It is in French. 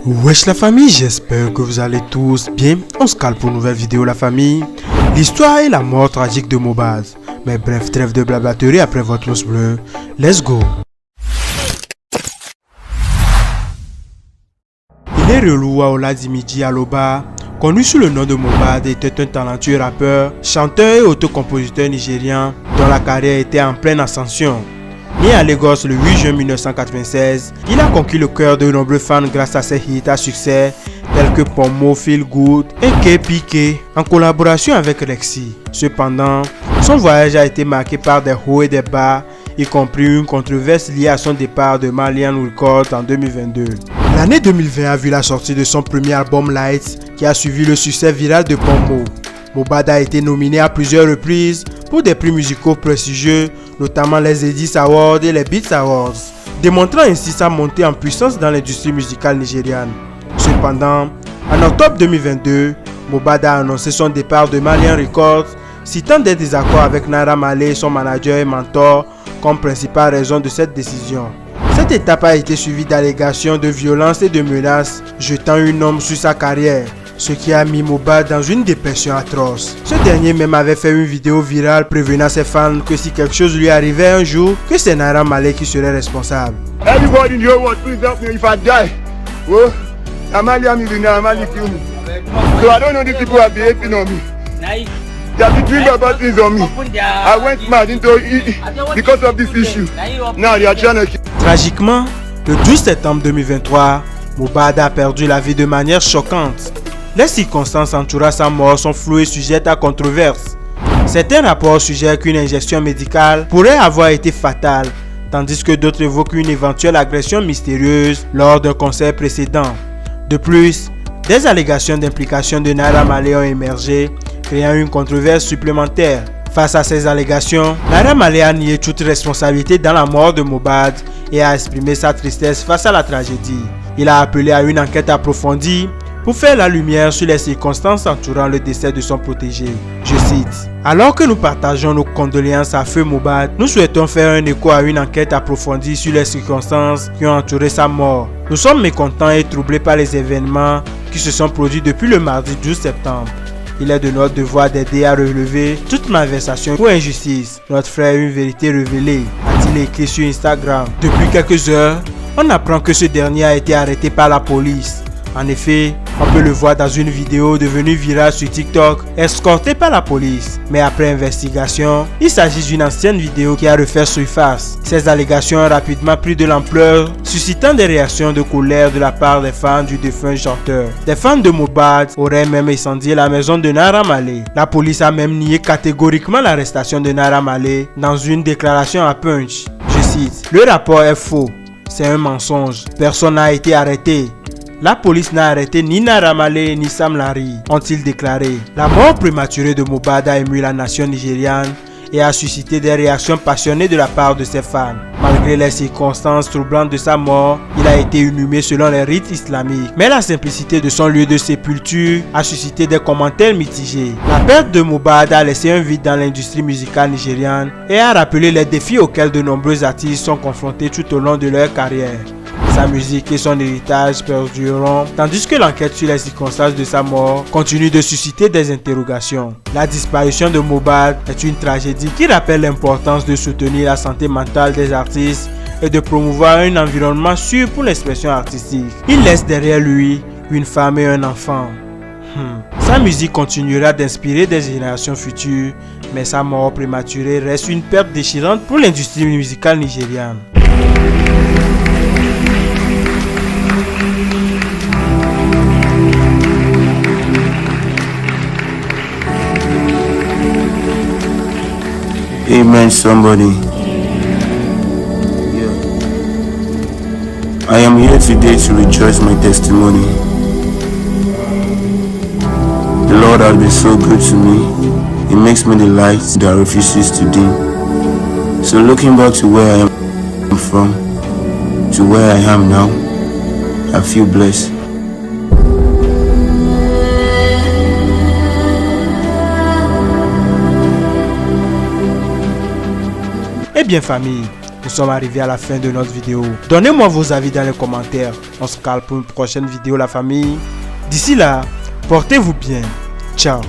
Wesh la famille, j'espère que vous allez tous bien. On se cale pour une nouvelle vidéo la famille. L'histoire et la mort tragique de Mohbad. Mais bref, trêve de blablaterie après votre pouce bleu. Let's go. Il est relou Oladimiji Aloba, connu sous le nom de Mohbad, était un talentueux rappeur, chanteur et autocompositeur nigérien dont la carrière était en pleine ascension. Né à Lagos le 8 juin 1996, il a conquis le cœur de nombreux fans grâce à ses hits à succès tels que Pommo, Feel Good et KPK en collaboration avec Rexy. Cependant, son voyage a été marqué par des hauts et des bas, y compris une controverse liée à son départ de Malian Records en 2022. L'année 2020 a vu la sortie de son premier album Lights qui a suivi le succès viral de Pommo. Mohbad a été nominé à plusieurs reprises pour des prix musicaux prestigieux, notamment les Edis Awards et les Beats Awards, démontrant ainsi sa montée en puissance dans l'industrie musicale nigériane. Cependant, en octobre 2022, Mohbad a annoncé son départ de Malian Records, citant des désaccords avec Naira Marley, son manager et mentor, comme principale raison de cette décision. Cette étape a été suivie d'allégations de violence et de menaces, jetant une ombre sur sa carrière, ce qui a mis Mohbad dans une dépression atroce. Ce dernier même avait fait une vidéo virale prévenant ses fans que si quelque chose lui arrivait un jour, que c'est Naira Marley qui serait responsable. Everybody in your world, please help me if I die. Well, Amalia millionaire, Amalia kill me. So I don't know these people are behaving on me. They are doing bad things on me. I went mad into it because of this issue. Now they are trying to kill. Tragiquement, le 12 septembre 2023, Mohbad a perdu la vie de manière choquante. Les circonstances entourant sa mort sont floues et sujettes à controverse. Certains rapports suggèrent qu'une injection médicale pourrait avoir été fatale, tandis que d'autres évoquent une éventuelle agression mystérieuse lors d'un concert précédent. De plus, des allégations d'implication de Naira Marley ont émergé, créant une controverse supplémentaire. Face à ces allégations, Naira Marley a nié toute responsabilité dans la mort de Mohbad et a exprimé sa tristesse face à la tragédie. Il a appelé à une enquête approfondie pour faire la lumière sur les circonstances entourant le décès de son protégé. Je cite: « Alors que nous partageons nos condoléances à Feu Mohbad, nous souhaitons faire un écho à une enquête approfondie sur les circonstances qui ont entouré sa mort. Nous sommes mécontents et troublés par les événements qui se sont produits depuis le mardi 12 septembre. Il est de notre devoir d'aider à relever toute malversation ou injustice. Notre frère a une vérité révélée, a-t-il écrit sur Instagram. Depuis quelques heures, on apprend que ce dernier a été arrêté par la police. En effet, on peut le voir dans une vidéo devenue virale sur TikTok, escorté par la police. Mais après investigation, il s'agit d'une ancienne vidéo qui a refait surface. Ces allégations ont rapidement pris de l'ampleur, suscitant des réactions de colère de la part des fans du défunt chanteur. Des fans de Mohbad auraient même incendié la maison de Naira Marley. La police a même nié catégoriquement l'arrestation de Naira Marley dans une déclaration à Punch. Je cite: « Le rapport est faux, c'est un mensonge, personne n'a été arrêté. La police n'a arrêté ni Naira Marley ni Sam Larry, ont-ils déclaré. » La mort prématurée de Mohbad a ému la nation nigériane et a suscité des réactions passionnées de la part de ses fans. Malgré les circonstances troublantes de sa mort, il a été inhumé selon les rites islamiques. Mais la simplicité de son lieu de sépulture a suscité des commentaires mitigés. La perte de Mohbad a laissé un vide dans l'industrie musicale nigériane et a rappelé les défis auxquels de nombreux artistes sont confrontés tout au long de leur carrière. Sa musique et son héritage perdureront, tandis que l'enquête sur les circonstances de sa mort continue de susciter des interrogations. La disparition de Mohbad est une tragédie qui rappelle l'importance de soutenir la santé mentale des artistes et de promouvoir un environnement sûr pour l'expression artistique. Il laisse derrière lui une femme et un enfant. Sa musique continuera d'inspirer des générations futures, mais sa mort prématurée reste une perte déchirante pour l'industrie musicale nigériane. Amen, somebody. Yeah. I am here today to rejoice my testimony. The Lord has been so good to me. He makes me the light that refuses to dim. So looking back to where I am from, to where I am now, I feel blessed. Eh bien famille, nous sommes arrivés à la fin de notre vidéo. Donnez-moi vos avis dans les commentaires. On se calme pour une prochaine vidéo la famille. D'ici là, portez-vous bien. Ciao.